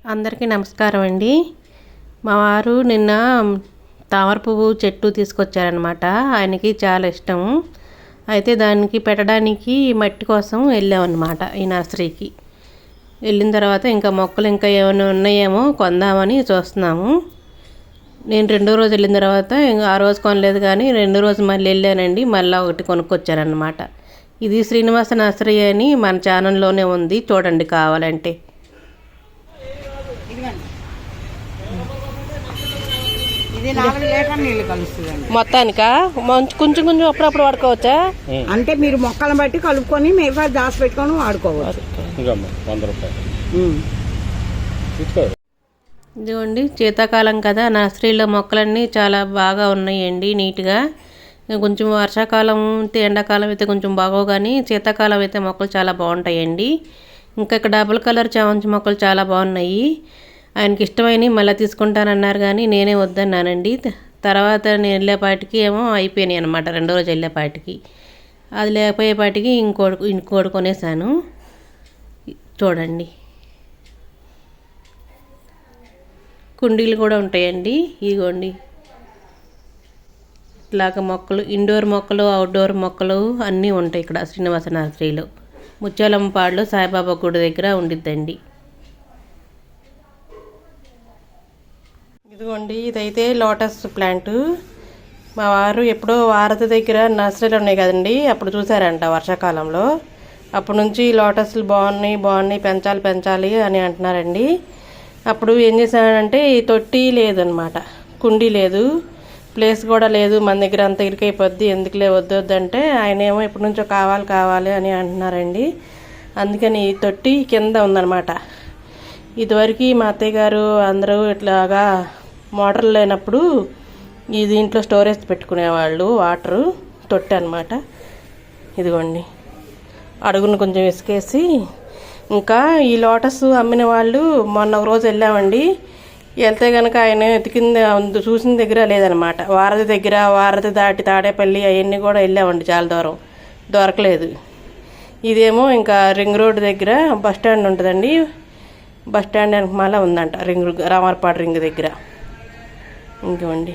అందరికీ నమస్కారం అండి. మా వారు నిన్న తామర పువ్వు చెట్టు తీసుకొచ్చారనమాట. ఆయనకి చాలా ఇష్టం. అయితే దానికి పెట్టడానికి మట్టి కోసం వెళ్ళామన్నమాట ఈ నర్సరీకి. వెళ్ళిన తర్వాత ఇంకా మొక్కలు ఇంకా ఏమైనా ఉన్నాయేమో కొందామని చూస్తున్నాము. నేను రెండో రోజు వెళ్ళిన తర్వాత ఆ రోజు కొనలేదు, కానీ రెండో రోజు మళ్ళీ వెళ్ళానండి. మళ్ళీ ఒకటి కొనుక్కొచ్చారనమాట. ఇది శ్రీనివాస నర్సరీ అని మన ఛానల్లోనే ఉంది, చూడండి కావాలంటే. ఇది 4 లీటర్ నీళ్ళు కలుస్తుందండి. మొత్తానికా కొంచెం కొంచెం అప్పుడప్పుడు వాడుకోవచ్చా? అంటే మీరు మొక్కలను బట్టి కలుపుకొని మిగతా దాచి పెట్టుకొని వాడుకోవచ్చు. ఇదిగోండి, శీతాకాలం కదా, నర్సరీలో మొక్కలన్నీ చాలా బాగా ఉన్నాయండి, నీట్గా. కొంచెం వర్షాకాలం ఎండాకాలం అయితే కొంచెం బాగోవు, కానీ శీతాకాలం అయితే మొక్కలు చాలా బాగుంటాయండి. ఇంకా ఇక్కడ డబుల్ కలర్ చామంతి మొక్కలు చాలా బాగున్నాయి. ఆయనకి ఇష్టమైనవి మళ్ళీ తీసుకుంటానన్నారు, కానీ నేనే వద్దన్నానండి. తర్వాత నేను వెళ్ళేపాటికి ఏమో అయిపోయినాయి అనమాట. రెండో రోజు వెళ్ళేపాటికి అది లేకపోయేపాటికి ఇంకోటి కొనేసాను. చూడండి, కుండీలు కూడా ఉంటాయండి. ఇదిగోండి, ఇట్లాగ మొక్కలు, ఇండోర్ మొక్కలు, అవుట్డోర్ మొక్కలు అన్నీ ఉంటాయి ఇక్కడ శ్రీనివాస నర్సరీలో. ముత్యాలమ్మపాడులో సాయిబాబా గుడి దగ్గర ఉండిద్దండి. ఇదిగోండి, ఇదైతే లోటస్ ప్లాంట్. మా వారు ఎప్పుడో వారధి దగ్గర నర్సరీలు ఉన్నాయి కదండి, అప్పుడు చూసారంట వర్షాకాలంలో. అప్పటి నుంచి లోటస్లు బాగున్నాయి పెంచాలి అని అంటున్నారండి. అప్పుడు ఏం చేశానంటే ఈ తొట్టి లేదనమాట, కుండీ లేదు, ప్లేస్ కూడా లేదు మన దగ్గర, అంత ఇరికైపోద్ది, ఎందుకులే వద్దంటే ఆయన ఏమో ఎప్పటి నుంచో కావాలి అని అంటున్నారండి. అందుకని ఈ తొట్టి కింద ఉందన్నమాట. ఇదివరకు మా అత్తయ్య గారు అందరూ ఇట్లాగా మోటార్లు లేనప్పుడు ఈ దీంట్లో స్టోరేజ్ పెట్టుకునేవాళ్ళు, వాటరు తొట్టి అనమాట. ఇదిగోండి, అడుగును కొంచెం ఇసుకేసి. ఇంకా ఈ లోటస్ అమ్మిన వాళ్ళు మొన్న ఒక రోజు వెళ్ళామండి. వెళ్తే కనుక ఆయన ఎతికింది చూసిన దగ్గర లేదనమాట. వారధి దాటి తాడేపల్లి అవన్నీ కూడా వెళ్ళామండి, చాలా దూరం, దొరకలేదు. ఇదేమో ఇంకా రింగ్ రోడ్ దగ్గర బస్ స్టాండ్ ఉంటుందండి, బస్ స్టాండ్ మళ్ళీ ఉందంట రామర్పాడు రింగ్ దగ్గర. ఇంకోండి,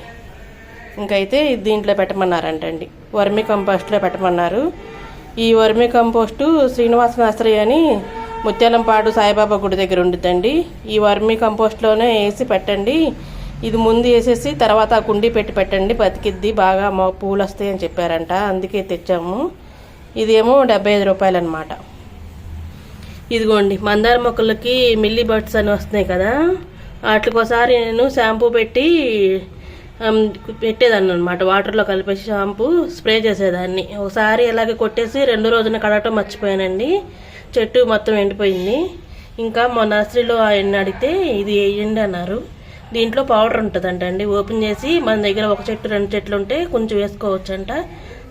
ఇంకైతే దీంట్లో పెట్టమన్నారంటండి, వర్మీ కంపోస్ట్లో పెట్టమన్నారు. ఈ వర్మీ కంపోస్టు శ్రీనివాస నర్సరీ అని ముత్యాలంపాడు సాయిబాబా గుడి దగ్గర ఉండిద్దండి. ఈ వర్మీ కంపోస్ట్లోనే వేసి పెట్టండి. ఇది ముందు వేసేసి తర్వాత ఆ కుండీ పెట్టండి, బతికిద్ది, బాగా పూలు వస్తాయి అని చెప్పారంట. అందుకే తెచ్చాము. ఇదేమో 75 రూపాయలు అనమాట. ఇదిగోండి, మందార మొక్కలకి మిల్లీ బర్డ్స్ అని వస్తున్నాయి కదా, వాటికోసారి నేను షాంపూ పెట్టి పెట్టేదాన్ని అనమాట. వాటర్లో కలిపేసి షాంపూ స్ప్రే చేసేదాన్ని. ఒకసారి ఇలాగే కొట్టేసి రెండో రోజున కడగటం మర్చిపోయానండి. చెట్టు మొత్తం ఎండిపోయింది. ఇంకా మా నర్సరీలో ఆయన అడిగితే ఇది వేయండి అన్నారు. దీంట్లో పౌడర్ ఉంటుందంటండి. ఓపెన్ చేసి మన దగ్గర 1 చెట్టు 2 చెట్లు ఉంటే కొంచెం వేసుకోవచ్చంట.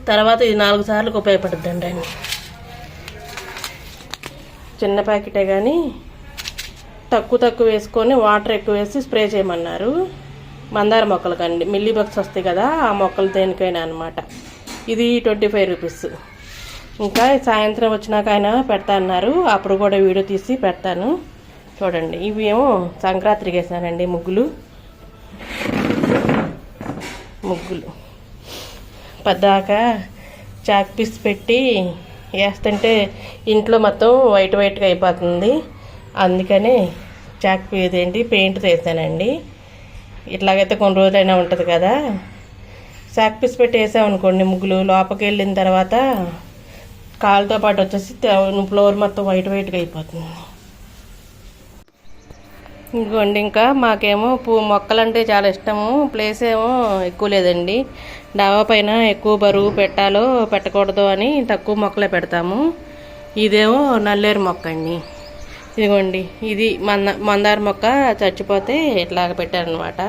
తర్వాత ఇది 4 సార్లకు ఉపయోగపడుతుందండి. అని చిన్న ప్యాకెటే కానీ తక్కువ వేసుకొని వాటర్ ఎక్కువ వేసి స్ప్రే చేయమన్నారు. మందార మొక్కలకండి, మిల్లీ బగ్స్ వస్తాయి కదా, ఆ మొక్కలు దేనికైనా అనమాట. ఇది 25 రూపీస్. ఇంకా సాయంత్రం వచ్చినాక ఆయన పెడతా అన్నారు, అప్పుడు కూడా వీడియో తీసి పెడతాను. చూడండి, ఇవి ఏమో సంక్రాంతికి వేసానండి ముగ్గులు. పద్దాక చాక్ పీస్ పెట్టి వేస్తుంటే ఇంట్లో మొత్తం వైట్గా అయిపోతుంది. అందుకని పెయింట్ వేసానండి. ఇట్లాగైతే కొన్ని రోజులైనా ఉంటుంది కదా. చాక్ పీస్ పెట్టి వేసామనుకోండి ముగ్గులు, లోపలికి వెళ్ళిన తర్వాత కాలుతో పాటు వచ్చేసి ఫ్లోర్ మొత్తం వైట్గా అయిపోతుంది. ఇంకోండి, ఇంకా మాకేమో మొక్కలంటే చాలా ఇష్టము. ప్లేస్ ఏమో ఎక్కువ లేదండి. డాబా పైన ఎక్కువ బరువు పెట్టాలో పెట్టకూడదు అని తక్కువ మొక్కలే పెడతాము. ఇదేమో నల్లేరు మొక్క అండి. ఇదిగోండి, ఇది మందార మొక్క చచ్చిపోతే ఇట్లాగ పెట్టారనమాట.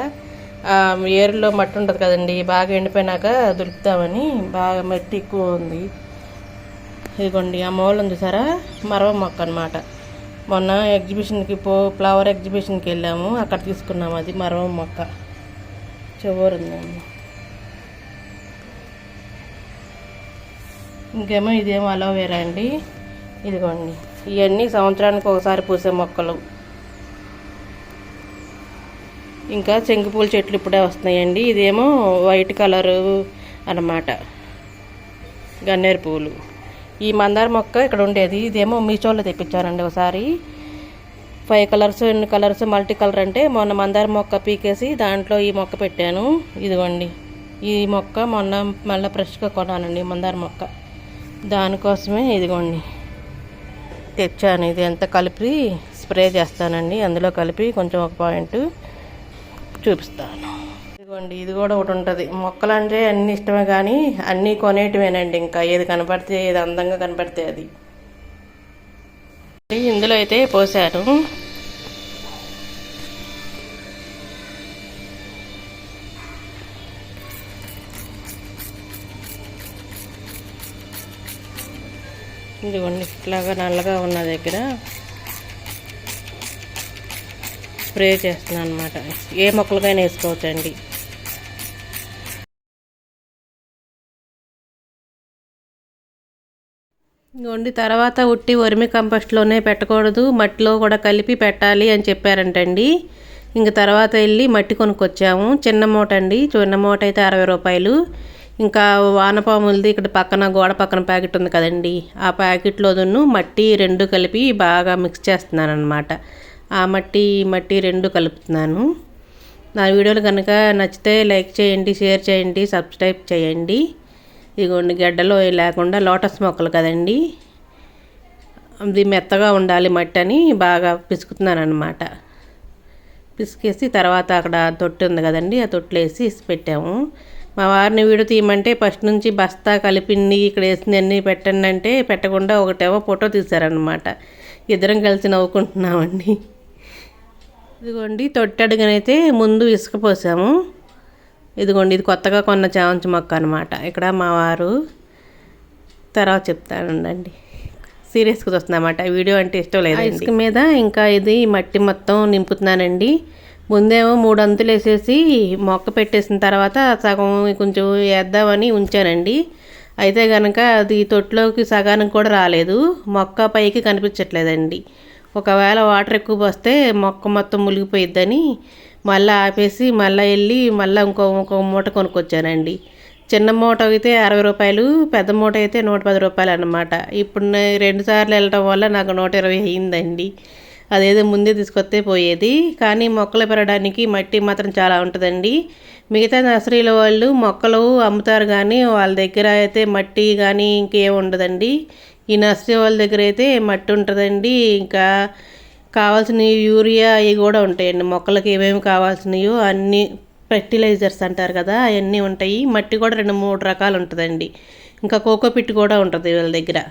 ఏరులో మట్టి ఉంటుంది కదండి, బాగా ఎండిపోయినాక దొరుకుతామని. బాగా మట్టి ఎక్కువ ఉంది. ఇదిగోండి, ఆ మూల ఉంది చూసారా, మరవ మొక్క అనమాట. మొన్న ఎగ్జిబిషన్కి ఫ్లవర్ ఎగ్జిబిషన్కి వెళ్ళాము, అక్కడ తీసుకున్నాము. అది మరవ మొక్క, చివరుందండి. ఇంకేమో ఇదేమో అలోవేరా అండి. ఇదిగోండి, ఇవన్నీ సంవత్సరానికి ఒకసారి పూసే మొక్కలు. ఇంకా శంకుపూల చెట్లు ఇప్పుడే వస్తున్నాయండి. ఇదేమో వైట్ కలరు అన్నమాట, గన్నేరు పూలు. ఈ మందార మొక్క ఇక్కడ ఉండేది, ఇదేమో మీషోలో తెప్పించానండి ఒకసారి. 5 కలర్స్, ఎన్ని కలర్స్, మల్టీ కలర్ అంటే మొన్న మందార మొక్క పీకేసి దాంట్లో ఈ మొక్క పెట్టాను. ఇదిగోండి, ఈ మొక్క మొన్న మళ్ళీ ఫ్రెష్గా కొన్నానండి మందార మొక్క. దానికోసమే ఇదిగోండి తెచ్చాను. ఇది ఎంత కలిపి స్ప్రే చేస్తానండి, అందులో కలిపి కొంచెం ఒక పాయింట్ చూపిస్తాను. ఇదిగోండి, ఇది కూడా ఒకటి ఉంటుంది. మొక్కలు అంటే అన్నీ ఇష్టమే కానీ అన్నీ కొనేటివేనండి. ఇంకా ఏది కనపడితే, ఏది అందంగా కనపడితే అది. ఇందులో అయితే పోసాను. ఇదిగోండి, ఇట్లాగా నల్లగా ఉన్న దగ్గర స్ప్రే చేస్తున్నాను అనమాట. ఏ మొక్కలకైనా వేసుకోవచ్చండి. ఇదిగోండి, తర్వాత ఉట్టి వర్మి కంపోస్ట్లోనే పెట్టకూడదు, మట్టిలో కూడా కలిపి పెట్టాలి అని చెప్పారంటండి. ఇంక తర్వాత వెళ్ళి మట్టి కొనుక్కొచ్చాము. చిన్న మూట అండి, చిన్న మూట అయితే 60 రూపాయలు. ఇంకా వానపాములది ఇక్కడ పక్కన గోడ పక్కన ప్యాకెట్ ఉంది కదండి, ఆ ప్యాకెట్లోను మట్టి 2 కలిపి బాగా మిక్స్ చేస్తున్నాను అనమాట. ఆ మట్టి మట్టి 2 కలుపుతున్నాను. నా వీడియోలు కనుక నచ్చితే లైక్ చేయండి, షేర్ చేయండి, సబ్స్క్రైబ్ చేయండి. ఇదిగోండి, గడ్డలో లేకుండా లోటస్ మొక్కలు కదండి, అది మెత్తగా ఉండాలి మట్టి అని బాగా పిసుకుతున్నాను అనమాట. పిసికేసి తర్వాత అక్కడ తొట్టి ఉంది కదండి, ఆ తొట్టులో వేసి పెట్టాము. మా వారిని వీడియో తీయమంటే ఫస్ట్ నుంచి బస్తా కలిపింది ఇక్కడ వేసింది అన్నీ పెట్టండి అంటే పెట్టకుండా ఒకటేమో ఫోటో తీశారనమాట. ఇద్దరం కలిసి నవ్వుకుంటున్నామండి. ఇదిగోండి, తొట్టి అడుగునైతే ముందు ఇసుక పోసాము. ఇదిగోండి, ఇది కొత్తగా కొన్న చామంతి మొక్క అనమాట. ఇక్కడ మా వారు తర్వాత చెప్తానండి. సీరియస్గా వస్తుందన్నమాట, వీడియో అంటే ఇష్టం లేదు. ఇసుక మీద ఇంకా ఇది మట్టి మొత్తం నింపుతున్నానండి. ముందేమో 3 అంతులు వేసేసి మొక్క పెట్టేసిన తర్వాత సగం కొంచెం వేద్దామని ఉంచానండి. అయితే కనుక అది తొట్టులోకి సగానికి కూడా రాలేదు, మొక్క పైకి కనిపించట్లేదండి. ఒకవేళ వాటర్ ఎక్కువ పోస్తే మొక్క మొత్తం మునిగిపోయిద్దని మళ్ళీ ఆపేసి మళ్ళీ వెళ్ళి మళ్ళీ ఇంకో మూట కొనుక్కొచ్చానండి. చిన్న మూట అయితే 60 రూపాయలు, పెద్ద మూట అయితే 110 రూపాయలు అన్నమాట. ఇప్పుడు 2 సార్లు వెళ్ళటం వల్ల నాకు 120 అయ్యిందండి. అదేదో ముందే తీసుకొస్తే పోయేది. కానీ మొక్కలు పెరగడానికి మట్టి మాత్రం చాలా ఉంటుందండి. మిగతా నర్సరీల వాళ్ళు మొక్కలు అమ్ముతారు కానీ వాళ్ళ దగ్గర అయితే మట్టి కానీ ఇంకేం ఉండదండి. ఈ నర్సరీ వాళ్ళ దగ్గర అయితే మట్టి ఉంటుందండి. ఇంకా కావాల్సిన యూరియా అవి కూడా ఉంటాయండి. మొక్కలకి ఏమేమి కావాల్సినయో అన్నీ ఫెర్టిలైజర్స్ అంటారు కదా, అవన్నీ ఉంటాయి. మట్టి కూడా 2-3 రకాలు ఉంటుందండి. ఇంకా కోకోపిట్ కూడా ఉంటుంది వీళ్ళ దగ్గర.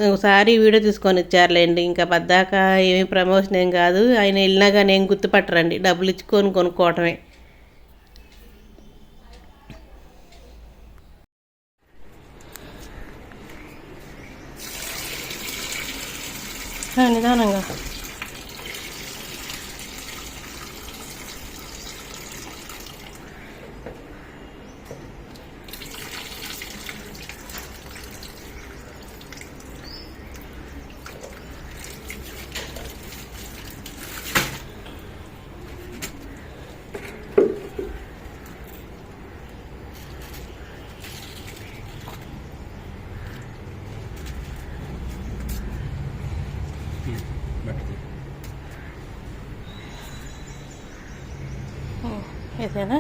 ఒకసారి వీడియో తీసుకొని ఇచ్చారులేండి. ఇంకా పద్దాక ఏమీ ప్రమోషన్ ఏం కాదు. ఆయన వెళ్ళినా కానీ ఏం గుర్తుపట్టరండి, డబ్బులు ఇచ్చుకొని కొనుక్కోవటమే. నిదానంగా వేసేనా,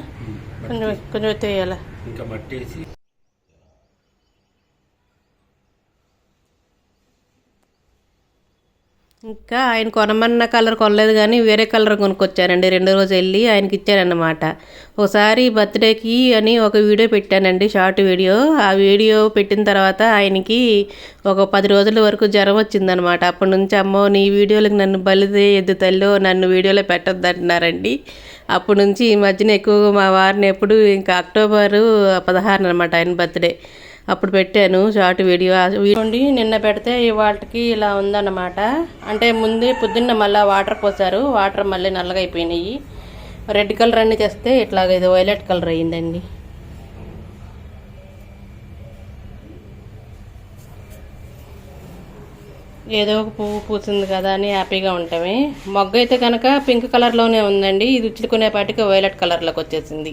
కొంచెం కొంచెం ఎత్తి వేయాలా, ఇంకా మట్టి వేసి. ఇంకా ఆయన కొనమన్న కలర్ కొనలేదు కానీ వేరే కలర్ కొనుక్కొచ్చానండి. 2 రోజులు వెళ్ళి ఆయనకి ఇచ్చానన్నమాట. ఒకసారి బర్త్డేకి అని ఒక వీడియో పెట్టానండి, షార్ట్ వీడియో. ఆ వీడియో పెట్టిన తర్వాత ఆయనకి ఒక 10 రోజుల వరకు జ్వరం వచ్చిందనమాట. అప్పటి నుంచి అమ్మో నీ వీడియోలకు నన్ను బలిదే ఎద్దు తల్లో, నన్ను వీడియోలో పెట్టొద్దు అంటున్నారండి. అప్పటి నుంచి ఈ మధ్యన ఎక్కువగా మా వారిని ఎప్పుడు ఇంకా అక్టోబర్ 16 అనమాట ఆయన బర్త్డే, అప్పుడు పెట్టాను షార్ట్ వీడియో. నిన్న పెడితే ఇవాళకి ఇలా ఉందన్నమాట. అంటే ముందే పొద్దున్న మళ్ళీ వాటర్ పోసారు, వాటర్ మళ్ళీ నల్లగా అయిపోయినాయి. రెడ్ కలర్ అన్ని తెస్తే ఇట్లాగ ఇది వైలెట్ కలర్ అయ్యిందండి. ఏదో ఒక పువ్వు పూసింది కదా అని హ్యాపీగా ఉంటామే. మొగ్గ అయితే కనుక పింక్ కలర్లోనే ఉందండి, ఇది ఉచ్చుకునేపాటికి వైలెట్ కలర్లోకి వచ్చేసింది.